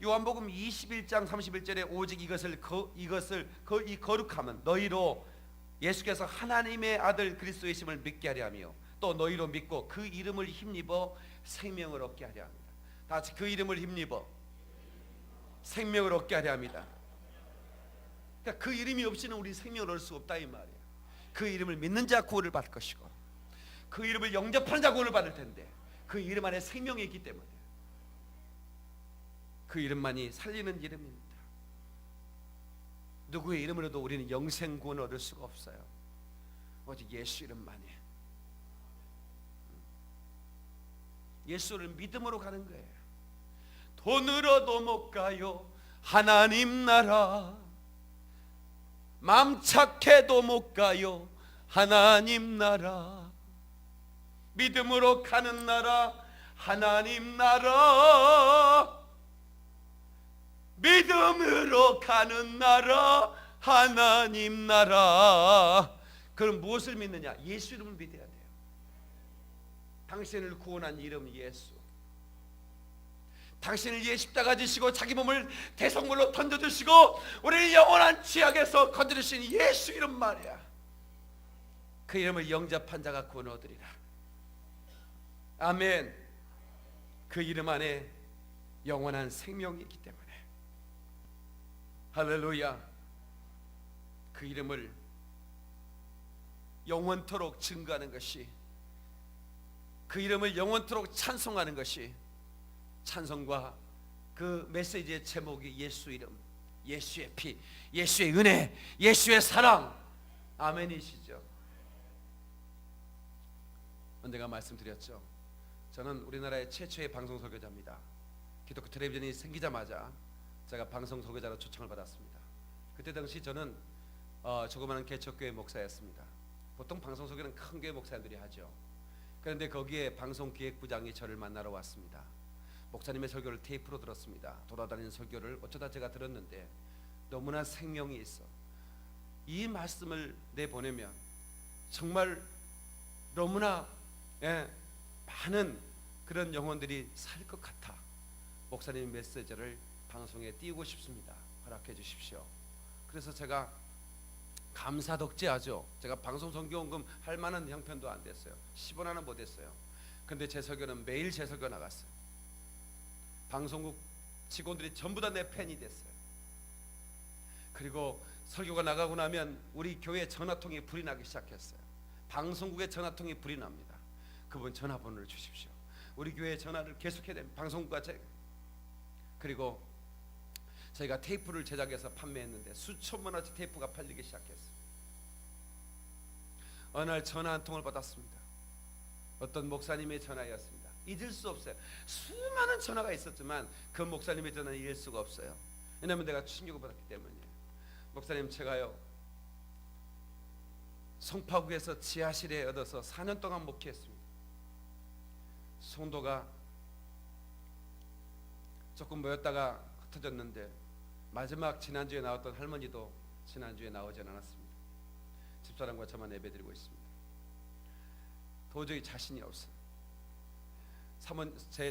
요한복음 21장 31절에 오직 이 거룩함은 너희로 예수께서 하나님의 아들 그리스도이심을 믿게 하려 하며 또 너희로 믿고 그 이름을 힘입어 생명을 얻게 하려 합니다. 다 같이 그 이름을 힘입어 생명을 얻게 하려 합니다. 그러니까 그 이름이 없이는 우리 생명을 얻을 수 없다 이 말이에요. 그 이름을 믿는 자 구원을 받을 것이고 그 이름을 영접하는 자 구원을 받을 텐데 그 이름 안에 생명이 있기 때문에 그 이름만이 살리는 이름입니다. 누구의 이름으로도 우리는 영생 구원을 얻을 수가 없어요. 오직 예수 이름만이. 예수를 믿음으로 가는 거예요. 돈으로도 못 가요 하나님 나라. 맘 착해도 못 가요 하나님 나라. 믿음으로 가는 나라 하나님 나라. 믿음으로 가는 나라 하나님 나라. 그럼 무엇을 믿느냐? 예수 이름을 믿어야 돼요. 당신을 구원한 이름 예수. 당신을 위해 십자가 지시고 자기 몸을 대성물로 던져주시고 우리를 영원한 죄악에서 건져주신 예수 이름 말이야. 그 이름을 영접한 자가 구원 얻으리라. 아멘. 그 이름 안에 영원한 생명이 있기 때문에 할렐루야. 그 이름을 영원토록 증거하는 것이, 그 이름을 영원토록 찬송하는 것이 찬송과 그 메시지의 제목이 예수 이름, 예수의 피, 예수의 은혜, 예수의 사랑. 아멘이시죠. 언젠가 말씀드렸죠. 저는 우리나라의 최초의 방송 설교자입니다. 기독교 텔레비전이 생기자마자 제가 방송 설교자로 초청을 받았습니다. 그때 당시 저는 조그마한 개척교회 목사였습니다. 보통 방송 설교는 큰 교회 목사님들이 하죠. 그런데 거기에 방송기획부장이 저를 만나러 왔습니다. 목사님의 설교를 테이프로 들었습니다. 돌아다니는 설교를 어쩌다 제가 들었는데 너무나 생명이 있어. 이 말씀을 내보내면 정말 너무나 많은 그런 영혼들이 살 것 같아. 목사님 메시지를 방송에 띄우고 싶습니다. 허락해 주십시오. 그래서 제가 감사덕지하죠. 제가 방송 선교원금 할 만한 형편도 안 됐어요. 10원 하나 못 했어요. 근데 제 설교는 매일 제 설교 나갔어요. 방송국 직원들이 전부 다 내 팬이 됐어요. 그리고 설교가 나가고 나면 우리 교회 전화통에 불이 나기 시작했어요. 방송국의 전화통에 불이 납니다. 그분 전화번호를 주십시오. 우리 교회 전화를 계속해야 됩니다. 방송국과 그리고 저희가 테이프를 제작해서 판매했는데 수천만 원어치 테이프가 팔리기 시작했어요. 어느 날 전화 한 통을 받았습니다. 어떤 목사님의 전화였습니다. 잊을 수 없어요. 수많은 전화가 있었지만 그 목사님의 전화는 잊을 수가 없어요. 왜냐하면 내가 충격을 받았기 때문이에요. 목사님, 제가요 송파구에서 지하실에 얻어서 4년 동안 목회했습니다. 성도가 조금 모였다가 흩어졌는데 마지막 지난주에 나왔던 할머니도 지난주에 나오지 않았습니다. 집사람과 저만 예배드리고 있습니다. 도저히 자신이 없어요.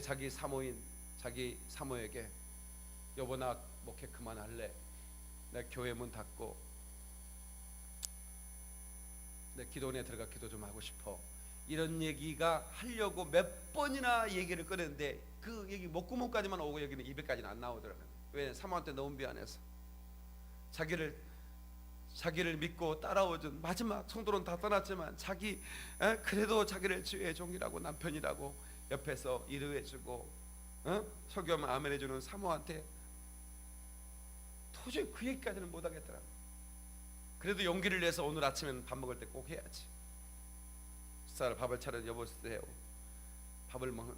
자기 사모인 자기 사모에게 여보, 나 목회 그만할래. 내 교회 문 닫고 내 기도원에 들어가 기도 좀 하고 싶어. 이런 얘기가 하려고 몇 번이나 얘기를 꺼냈는데 그 얘기 목구멍까지만 오고 여기는 입에까지는 안 나오더라고요. 왜? 사모한테 너무 미안해서. 자기를 믿고 따라오던 마지막 성도는 다 떠났지만 그래도 자기를 주의 종이라고 남편이라고 옆에서 위로해주고 설교하면 아멘 해주는 사모한테 도저히 그 얘기까지는 못하겠더라고요. 그래도 용기를 내서 오늘 아침에는 밥 먹을 때 꼭 해야지. 식사를 밥을 차려 여보세요. 밥을 먹는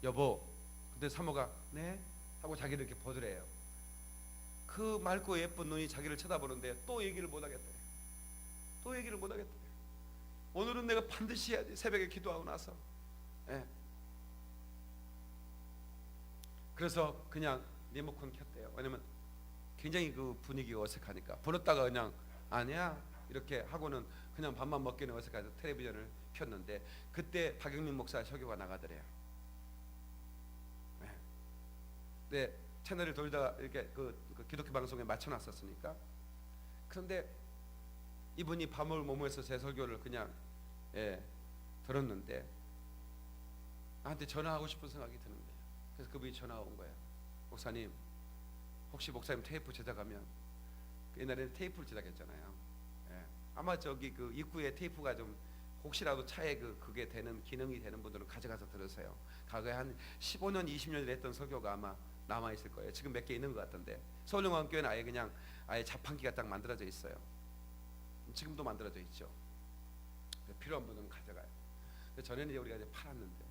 여보. 근데 사모가 네? 하고 자기를 이렇게 보더래요. 그 맑고 예쁜 눈이 자기를 쳐다보는데 또 얘기를 못하겠대요. 또 얘기를 못하겠대요. 오늘은 내가 반드시 해야지. 새벽에 기도하고 나서. 예. 그래서 그냥 리모컨 켰대요. 왜냐면 굉장히 그 분위기가 어색하니까. 불렀다가 그냥 아니야 이렇게 하고는 그냥 밥만 먹기는 어색해서 텔레비전을 켰는데 그때 박영민 목사 설교가 나가더래요. 네. 네, 채널을 돌다가 이렇게 그 기독교 방송에 맞춰놨었으니까. 그런데 이분이 밤을 머무면서 제 설교를 그냥 들었는데 나한테 전화하고 싶은 생각이 드는 거예요. 그래서 그분이 전화 온 거예요. 목사님, 혹시 목사님 테이프 제작하면, 옛날에는 테이프를 제작했잖아요. 아마 저기 그 입구에 테이프가 좀 혹시라도 차에 그게 되는 기능이 되는 분들은 가져가서 들으세요. 과거에 한 15년 20년을 했던 설교가 아마 남아 있을 거예요. 지금 몇 개 있는 것 같던데 서울영광교회는 아예 자판기가 딱 만들어져 있어요. 지금도 만들어져 있죠. 필요한 분은 가져가요. 전에는 이제 우리가 이제 팔았는데,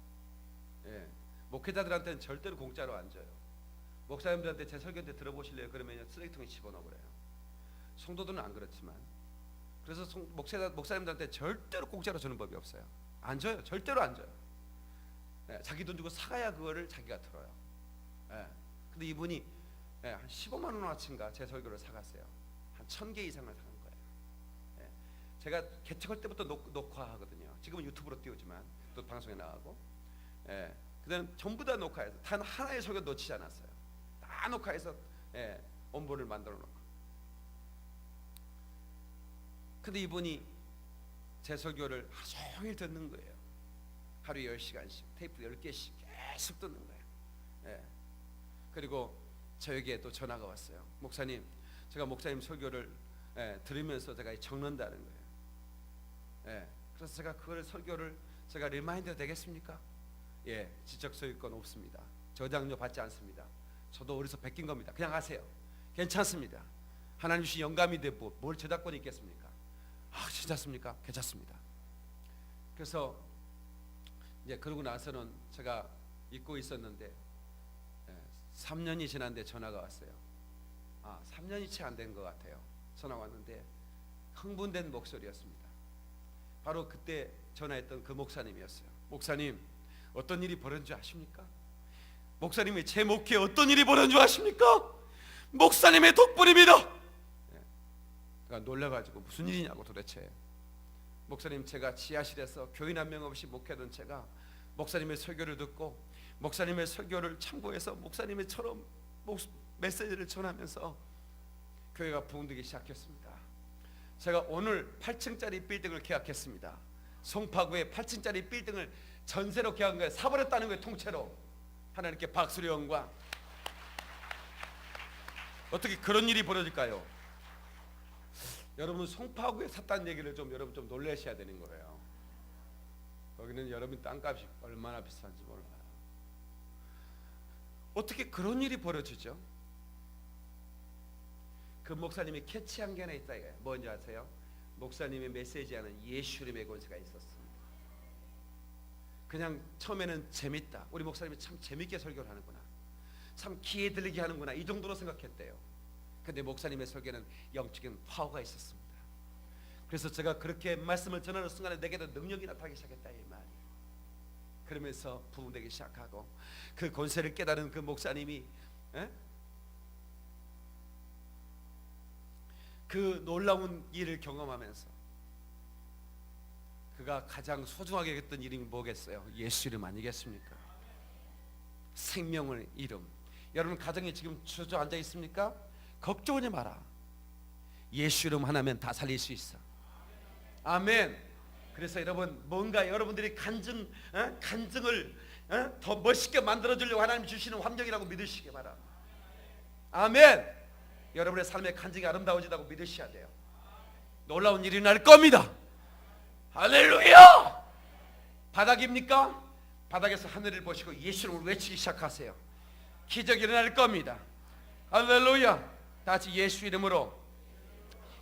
목회자들한테는 절대로 공짜로 안 줘요. 목사님들한테 제 설교 때 들어보실래요? 그러면 쓰레기통에 집어넣어 버려요. 성도들은 안 그렇지만. 그래서 목사님들한테 절대로 공짜로 주는 법이 없어요. 안 줘요. 절대로 안 줘요. 자기 돈 주고 사가야 그거를 자기가 들어요. 근데 이분이 한 15만 원어치인가 제 설교를 사갔어요. 한 1000개 이상을 사간 거예요. 제가 개척할 때부터 녹화하거든요. 지금은 유튜브로 띄우지만 또 방송에 나가고. 그다음 전부 다 녹화해서 단 하나의 설교 놓치지 않았어요. 다 녹화해서 원본을 만들어 놓고. 근데 이분이 제 설교를 하루 종일 듣는 거예요. 하루에 10시간씩 테이프 10개씩 계속 듣는 거예요. 그리고 저에게 또 전화가 왔어요. 목사님, 제가 목사님 설교를 들으면서 제가 적는다는 거예요. 그래서 제가 그걸 설교를 제가 리마인드 되겠습니까? 지적 소유권 없습니다. 저장료 받지 않습니다. 저도 어디서 베낀 겁니다. 그냥 하세요. 괜찮습니다. 하나님 주신 영감인데 뭘 저작권이 있겠습니까? 괜찮습니까? 괜찮습니다. 그래서 이제 그러고 나서는 제가 잊고 있었는데 3년이 지났는데 전화가 왔어요. 3년이 채 안 된 것 같아요. 전화가 왔는데 흥분된 목소리였습니다. 바로 그때 전화했던 그 목사님이었어요. 목사님, 어떤 일이 벌어진 줄 아십니까? 목사님이 제 목회에 어떤 일이 벌어진 줄 아십니까? 목사님의 덕분입니다. 제가 놀라가지고 무슨 일이냐고 도대체. 목사님, 제가 지하실에서 교인 한 명 없이 목회하던 제가 목사님의 설교를 듣고 목사님의 설교를 참고해서 목사님의처럼 메시지를 전하면서 교회가 부흥되기 시작했습니다. 제가 오늘 8층짜리 빌딩을 계약했습니다. 송파구에 8층짜리 빌딩을 전세로 계약한 거예요. 사버렸다는 거예요. 통째로. 하나님께 박수의 영광. 어떻게 그런 일이 벌어질까요? 여러분 송파구에 샀다는 얘기를 좀 여러분 좀 놀라셔야 되는 거예요. 거기는 여러분 땅값이 얼마나 비싼지 몰라요. 어떻게 그런 일이 벌어지죠? 그 목사님이 캐치한 게 하나 있다 이거예요. 뭔지 아세요? 목사님의 메시지에는 예수 이름의 권세가 있었습니다. 그냥 처음에는 재밌다, 우리 목사님이 참 재밌게 설교를 하는구나, 참 귀에 들리게 하는구나, 이 정도로 생각했대요. 근데 목사님의 설교는 영적인 파워가 있었습니다. 그래서 제가 그렇게 말씀을 전하는 순간에 내게도 능력이 나타나기 시작했다 이 말이에요. 그러면서 부흥되기 시작하고 그 권세를 깨달은 그 목사님이 그 놀라운 일을 경험하면서 그가 가장 소중하게 여겼던 이름이 뭐겠어요? 예수 이름 아니겠습니까? 생명의 이름. 여러분 가정에 지금 주저앉아 있습니까? 걱정하지 마라. 예수 이름 하나면 다 살릴 수 있어. 아멘. 그래서 여러분 뭔가 여러분들이 간증을 더 멋있게 만들어주려고 하나님 주시는 환경이라고 믿으시기 바랍니다. 아멘. 여러분의 삶의 간증이 아름다워지다고 믿으셔야 돼요. 놀라운 일이 날 겁니다. 할렐루야. 바닥입니까? 바닥에서 하늘을 보시고 예수를 외치기 시작하세요. 기적이 일어날 겁니다. 할렐루야. 다 같이 예수 이름으로,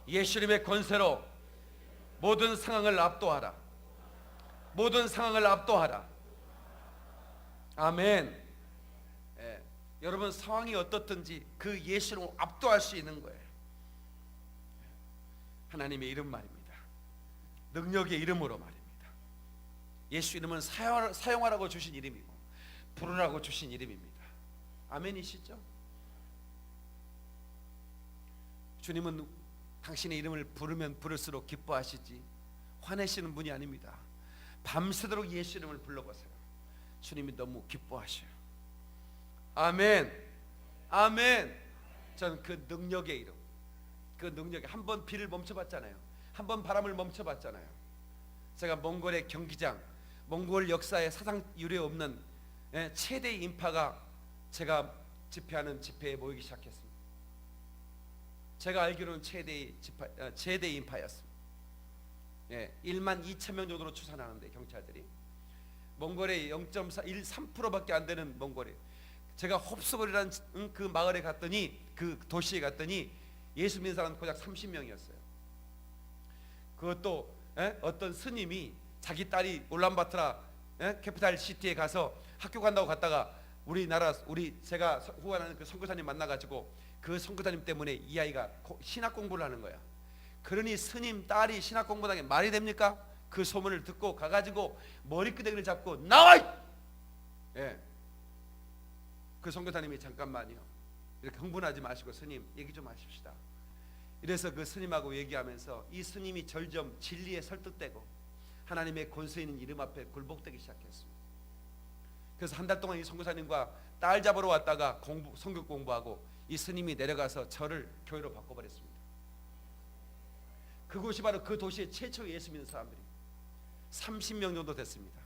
예수 이름의 권세로 모든 상황을 압도하라. 모든 상황을 압도하라. 아멘. 여러분 상황이 어떻든지 그 예수를 압도할 수 있는 거예요. 하나님의 이름 말입니다. 능력의 이름으로 말입니다. 예수 이름은 사용하라고 주신 이름이고 부르라고 주신 이름입니다. 아멘이시죠? 주님은 당신의 이름을 부르면 부를수록 기뻐하시지 화내시는 분이 아닙니다. 밤새도록 예수 이름을 불러보세요. 주님이 너무 기뻐하셔요. 아멘. 아멘. 저는 그 능력의 이름, 그 능력에 한번 비를 멈춰봤잖아요. 한번 바람을 멈춰봤잖아요. 제가 몽골의 경기장, 몽골 역사에 사상 유례 없는 최대의 인파가 제가 집회하는 집회에 모이기 시작했습니다. 제가 알기로는 최대의 인파였습니다. 1만 2천 명 정도로 추산하는데 경찰들이 몽골의 0.3%밖에 안 되는 몽골에, 제가 홉스골이라는 그 마을에 갔더니, 그 도시에 갔더니 예수 믿는 사람 고작 30명이었어요. 그것도 어떤 스님이 자기 딸이 울란바토르 캐피탈 시티에 가서 학교 간다고 갔다가 제가 후원하는 그 선교사님 만나가지고 그 선교사님 때문에 이 아이가 신학 공부를 하는 거야. 그러니 스님 딸이 신학 공부하는 게 말이 됩니까? 그 소문을 듣고 가가지고 머리끄댕이를 잡고 나와! 그 선교사님이 잠깐만요, 이렇게 흥분하지 마시고 스님 얘기 좀 하십시다. 이래서 그 스님하고 얘기하면서 이 스님이 점점 진리에 설득되고 하나님의 권세 있는 이름 앞에 굴복되기 시작했습니다. 그래서 한 달 동안 이 선교사님과 딸 잡으러 왔다가 성경 공부하고 이 스님이 내려가서 저를 교회로 바꿔버렸습니다. 그곳이 바로 그 도시의 최초 예수 믿는 사람들이 30명 정도 됐습니다.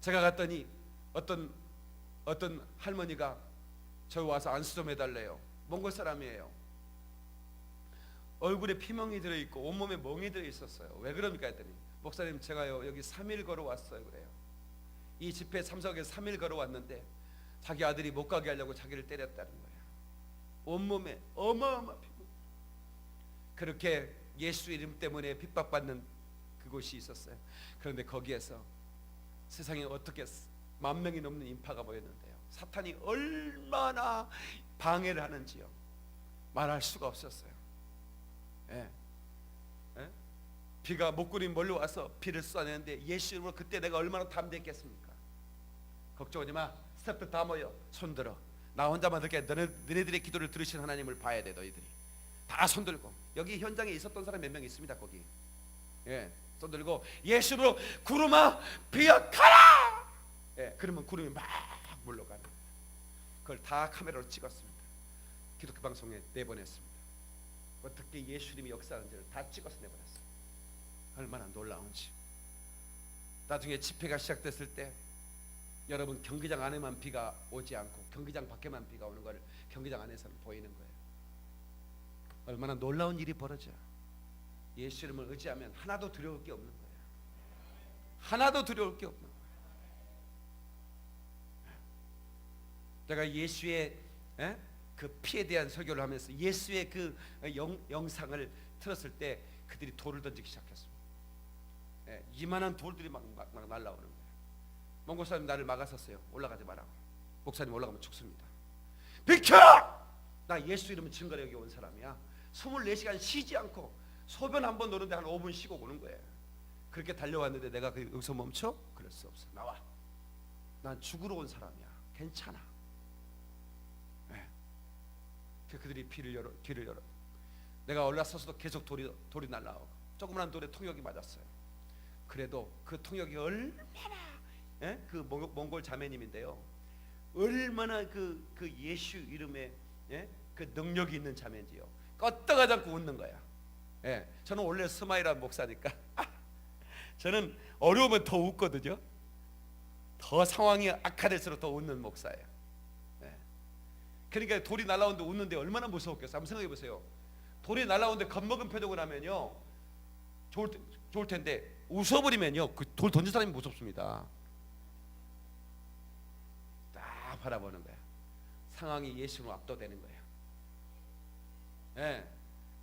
제가 갔더니 어떤 할머니가 저 와서 안수 좀 해달래요. 몽골 사람이에요. 얼굴에 피멍이 들어있고 온몸에 멍이 들어있었어요. 왜 그럽니까 했더니, 목사님 제가요 여기 3일 걸어왔어요 그래요. 이 집회 참석해서 3일 걸어왔는데 자기 아들이 못 가게 하려고 자기를 때렸다는 거예요. 온몸에 어마어마한 피멍. 그렇게 예수 이름 때문에 핍박받는 그곳이 있었어요. 그런데 거기에서 세상에 어떻게 10,000명이 넘는 인파가 모였는데요, 사탄이 얼마나 방해를 하는지요 말할 수가 없었어요. 비가 목구리 몰려와서 비를 쏟아내는데 예수 이름으로 그때 내가 얼마나 담대했겠습니까? 걱정하지 마, 스태프들 다 모여, 손들어. 나 혼자만 들게. 너네들의 기도를 들으신 하나님을 봐야 돼. 너희들이 다 손들고, 여기 현장에 있었던 사람 몇 명 있습니다. 거기 손들고 예수로 구름아 비어가라. 그러면 구름이 막 물러가는, 그걸 다 카메라로 찍었습니다. 기독교 방송에 내보냈습니다. 어떻게 예수 이름이 역사하는지를 다 찍어서 내보냈어요. 얼마나 놀라운지. 나중에 집회가 시작됐을 때 여러분 경기장 안에만 비가 오지 않고 경기장 밖에만 비가 오는 걸 경기장 안에서는 보이는 거예요. 얼마나 놀라운 일이 벌어져. 예수 이름을 의지하면 하나도 두려울 게 없는 거예요. 하나도 두려울 게 없는 거예요. 제가 예수의 그 피에 대한 설교를 하면서 예수의 그 영상을 틀었을 때 그들이 돌을 던지기 시작했습니다. 이만한 돌들이 막 날라오는 거예요. 몽골사님 나를 막았었어요. 올라가지 마라고. 목사님 올라가면 죽습니다. 비켜! 나 예수 이름은 증거를 여기 온 사람이야. 24시간 쉬지 않고 소변 한 번 노는데 한 5분 쉬고 오는 거예요. 그렇게 달려왔는데 내가 여기서 멈춰? 그럴 수 없어. 나와. 난 죽으러 온 사람이야. 괜찮아. 그들이 뒤를 열어. 내가 올라서서도 계속 돌이 날라오고 조그만한 돌에 통역이 맞았어요. 그래도 그 통역이 얼마나 그 몽골 자매님인데요, 얼마나 그 예수 이름에 그 능력이 있는 자매인지요. 껐다가지 않고 웃는 거야. 저는 원래 스마일한 목사니까 저는 어려우면 더 웃거든요. 더 상황이 악화될수록 더 웃는 목사예요. 그러니까 돌이 날라오는데 웃는데 얼마나 무서웠겠어요. 한번 생각해 보세요. 돌이 날라오는데 겁먹은 표정을 하면요 좋을 텐데 웃어버리면요 그 돌 던진 사람이 무섭습니다. 딱 바라보는 거야. 상황이 예수로 압도되는 거예요.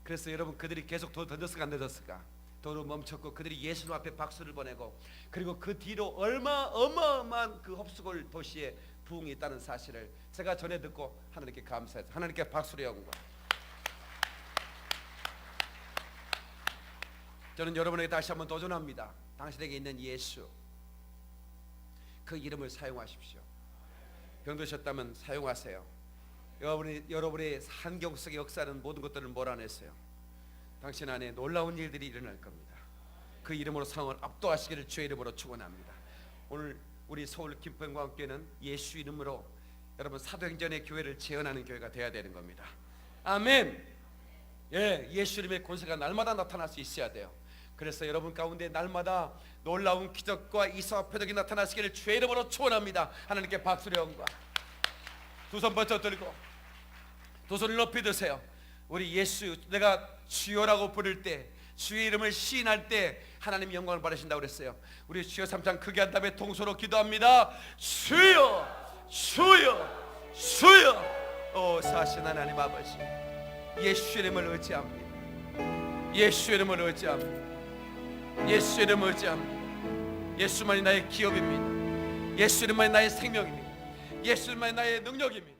그래서 여러분 그들이 계속 돌 던졌을까 안 던졌을까? 돌을 멈췄고 그들이 예수 앞에 박수를 보내고, 그리고 그 뒤로 어마어마한 그 홉스골 도시에 부흥이 있다는 사실을 제가 전해 듣고 하나님께 감사해서 하나님께 박수를 하고, 저는 여러분에게 다시 한번 도전합니다. 당신에게 있는 예수, 그 이름을 사용하십시오. 병드셨다면 사용하세요. 여러분의 한경 속의 역사는 모든 것들을 몰아냈어요. 당신 안에 놀라운 일들이 일어날 겁니다. 그 이름으로 상황을 압도하시기를 주의 이름으로 축원합니다. 오늘 우리 서울 김포영광교회는 예수 이름으로 여러분 사도행전의 교회를 재현하는 교회가 되어야 되는 겁니다. 아멘. 예수 이름의 권세가 날마다 나타날 수 있어야 돼요. 그래서 여러분 가운데 날마다 놀라운 기적과 이사와 표적이 나타나시기를 주의 이름으로 축원합니다. 하나님께 박수를 영광. 두 손 번쩍 들고 두 손을 높이 드세요. 우리 예수, 내가 주여라고 부를 때, 주의 이름을 시인할 때 하나님 영광을 받으신다고 그랬어요. 우리 주여 3장 크게 한 다음에 통소로 기도합니다. 주여, 주여, 주여. 오 사신 하나님 아버지, 예수 이름을 의지합니다. 예수 이름을 의지합니다. 예수 이름을 의지합니다. 예수만이 나의 기업입니다. 예수 이름만이 나의 생명입니다. 예수 이름만이 나의 능력입니다.